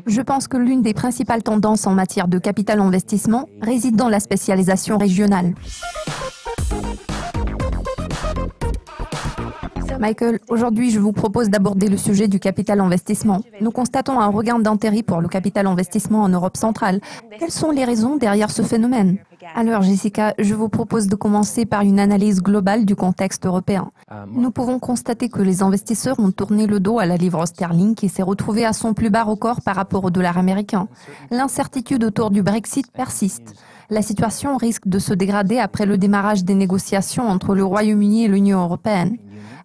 Je pense que l'une des principales tendances en matière de capital investissement réside dans la spécialisation régionale. Michael, aujourd'hui, je vous propose d'aborder le sujet du capital investissement. Nous constatons un regain d'intérêt pour le capital investissement en Europe centrale. Quelles sont les raisons derrière ce phénomène? Alors, Jessica, je vous propose de commencer par une analyse globale du contexte européen. Nous pouvons constater que les investisseurs ont tourné le dos à la livre sterling qui s'est retrouvée à son plus bas record par rapport au dollar américain. L'incertitude autour du Brexit persiste. La situation risque de se dégrader après le démarrage des négociations entre le Royaume-Uni et l'Union européenne.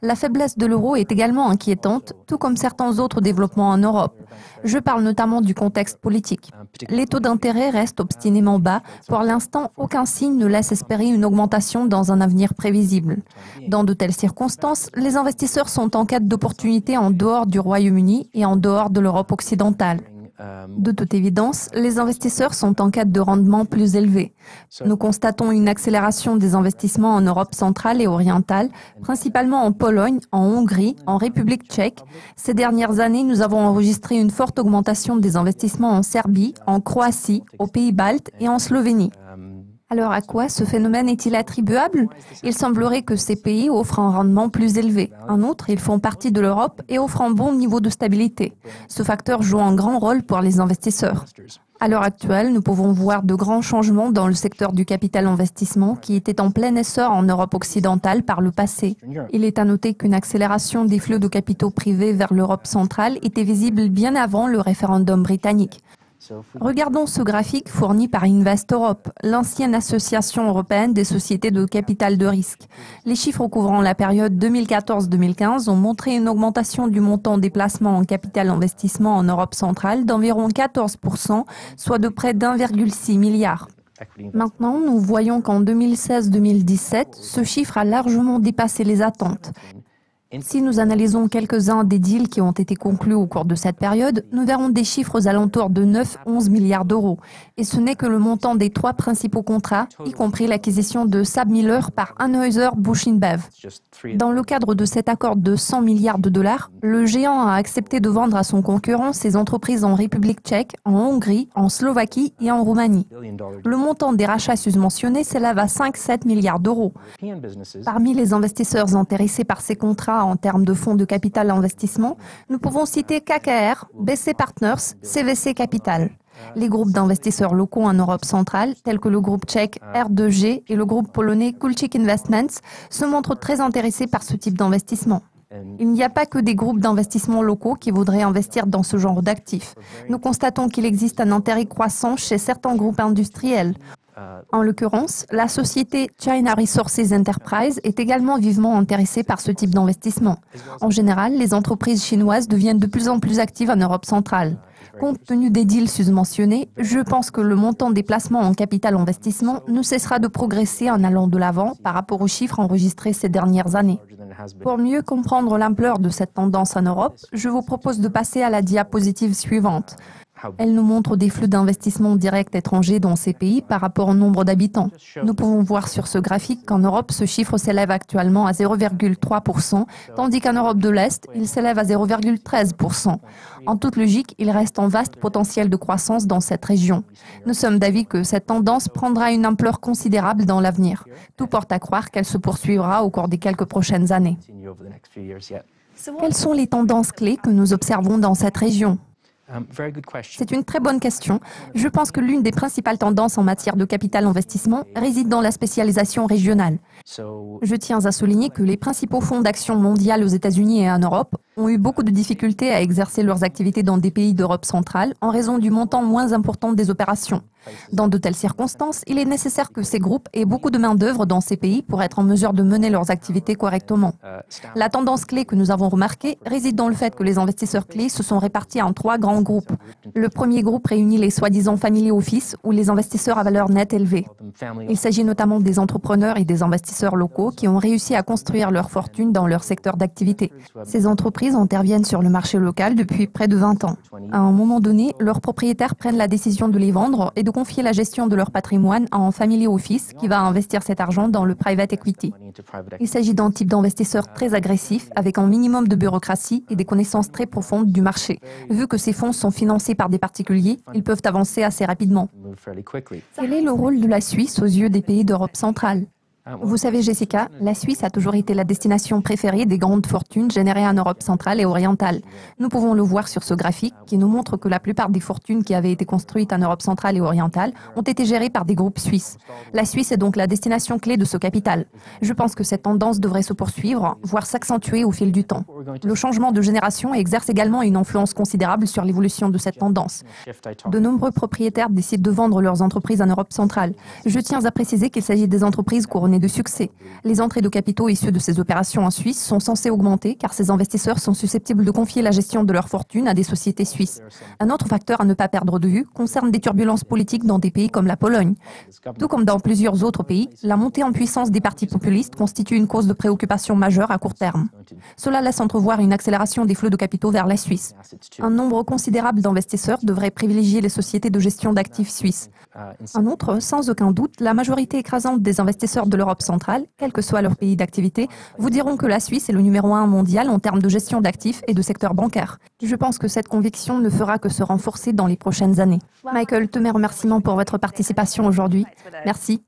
La faiblesse de l'euro est également inquiétante, tout comme certains autres développements en Europe. Je parle notamment du contexte politique. Les taux d'intérêt restent obstinément bas. Pour l'instant, aucun signe ne laisse espérer une augmentation dans un avenir prévisible. Dans de telles circonstances, les investisseurs sont en quête d'opportunités en dehors du Royaume-Uni et en dehors de l'Europe occidentale. De toute évidence, les investisseurs sont en quête de rendements plus élevés. Nous constatons une accélération des investissements en Europe centrale et orientale, principalement en Pologne, en Hongrie, en République tchèque. Ces dernières années, nous avons enregistré une forte augmentation des investissements en Serbie, en Croatie, aux Pays-Baltes et en Slovénie. Alors à quoi ce phénomène est-il attribuable? Il semblerait que ces pays offrent un rendement plus élevé. En outre, ils font partie de l'Europe et offrent un bon niveau de stabilité. Ce facteur joue un grand rôle pour les investisseurs. À l'heure actuelle, nous pouvons voir de grands changements dans le secteur du capital investissement qui était en plein essor en Europe occidentale par le passé. Il est à noter qu'une accélération des flux de capitaux privés vers l'Europe centrale était visible bien avant le référendum britannique. Regardons ce graphique fourni par Invest Europe, l'ancienne association européenne des sociétés de capital de risque. Les chiffres couvrant la période 2014-2015 ont montré une augmentation du montant des placements en capital investissement en Europe centrale d'environ 14%, soit de près d'1,6 milliard. Maintenant, nous voyons qu'en 2016-2017, ce chiffre a largement dépassé les attentes. Si nous analysons quelques-uns des deals qui ont été conclus au cours de cette période, nous verrons des chiffres aux alentours de 9-11 milliards d'euros. Et ce n'est que le montant des 3 principaux contrats, y compris l'acquisition de SABMiller par Anheuser-Busch InBev. Dans le cadre de cet accord de 100 milliards de dollars, le géant a accepté de vendre à son concurrent ses entreprises en République tchèque, en Hongrie, en Slovaquie et en Roumanie. Le montant des rachats susmentionnés s'élève à 5-7 milliards d'euros. Parmi les investisseurs intéressés par ces contrats, en termes de fonds de capital investissement, nous pouvons citer KKR, BC Partners, CVC Capital. Les groupes d'investisseurs locaux en Europe centrale, tels que le groupe tchèque R2G et le groupe polonais Kulczyk Investments, se montrent très intéressés par ce type d'investissement. Il n'y a pas que des groupes d'investissement locaux qui voudraient investir dans ce genre d'actifs. Nous constatons qu'il existe un intérêt croissant chez certains groupes industriels. En l'occurrence, la société China Resources Enterprise est également vivement intéressée par ce type d'investissement. En général, les entreprises chinoises deviennent de plus en plus actives en Europe centrale. Compte tenu des deals susmentionnés, je pense que le montant des placements en capital investissement ne cessera de progresser en allant de l'avant par rapport aux chiffres enregistrés ces dernières années. Pour mieux comprendre l'ampleur de cette tendance en Europe, je vous propose de passer à la diapositive suivante. Elle nous montre des flux d'investissement directs étrangers dans ces pays par rapport au nombre d'habitants. Nous pouvons voir sur ce graphique qu'en Europe, ce chiffre s'élève actuellement à 0,3%, tandis qu'en Europe de l'Est, il s'élève à 0,13%. En toute logique, il reste un vaste potentiel de croissance dans cette région. Nous sommes d'avis que cette tendance prendra une ampleur considérable dans l'avenir. Tout porte à croire qu'elle se poursuivra au cours des quelques prochaines années. Quelles sont les tendances clés que nous observons dans cette région ? C'est une très bonne question. Je pense que l'une des principales tendances en matière de capital investissement réside dans la spécialisation régionale. Je tiens à souligner que les principaux fonds d'action mondiales aux États-Unis et en Europe ont eu beaucoup de difficultés à exercer leurs activités dans des pays d'Europe centrale en raison du montant moins important des opérations. Dans de telles circonstances, il est nécessaire que ces groupes aient beaucoup de main-d'œuvre dans ces pays pour être en mesure de mener leurs activités correctement. La tendance clé que nous avons remarquée réside dans le fait que les investisseurs clés se sont répartis en 3 grands groupes. Le premier groupe réunit les soi-disant family office ou les investisseurs à valeur nette élevée. Il s'agit notamment des entrepreneurs et des investisseurs locaux qui ont réussi à construire leur fortune dans leur secteur d'activité. Ces entreprises entreprises interviennent sur le marché local depuis près de 20 ans. À un moment donné, leurs propriétaires prennent la décision de les vendre et de confier la gestion de leur patrimoine à un family office qui va investir cet argent dans le private equity. Il s'agit d'un type d'investisseur très agressif avec un minimum de bureaucratie et des connaissances très profondes du marché. Vu que ces fonds sont financés par des particuliers, ils peuvent avancer assez rapidement. Quel est le rôle de la Suisse aux yeux des pays d'Europe centrale? Vous savez, Jessica, la Suisse a toujours été la destination préférée des grandes fortunes générées en Europe centrale et orientale. Nous pouvons le voir sur ce graphique qui nous montre que la plupart des fortunes qui avaient été construites en Europe centrale et orientale ont été gérées par des groupes suisses. La Suisse est donc la destination clé de ce capital. Je pense que cette tendance devrait se poursuivre, voire s'accentuer au fil du temps. Le changement de génération exerce également une influence considérable sur l'évolution de cette tendance. De nombreux propriétaires décident de vendre leurs entreprises en Europe centrale. Je tiens à préciser qu'il s'agit des entreprises couronnées de succès. Les entrées de capitaux issues de ces opérations en Suisse sont censées augmenter car ces investisseurs sont susceptibles de confier la gestion de leur fortune à des sociétés suisses. Un autre facteur à ne pas perdre de vue concerne des turbulences politiques dans des pays comme la Pologne. Tout comme dans plusieurs autres pays, la montée en puissance des partis populistes constitue une cause de préoccupation majeure à court terme. Cela laisse entrevoir une accélération des flux de capitaux vers la Suisse. Un nombre considérable d'investisseurs devrait privilégier les sociétés de gestion d'actifs suisses. En outre, sans aucun doute, la majorité écrasante des investisseurs de l'Europe centrale, quel que soit leur pays d'activité, vous diront que la Suisse est le numéro 1 mondial en termes de gestion d'actifs et de secteur bancaire. Je pense que cette conviction ne fera que se renforcer dans les prochaines années. Michael, tous mes remerciements pour votre participation aujourd'hui. Merci.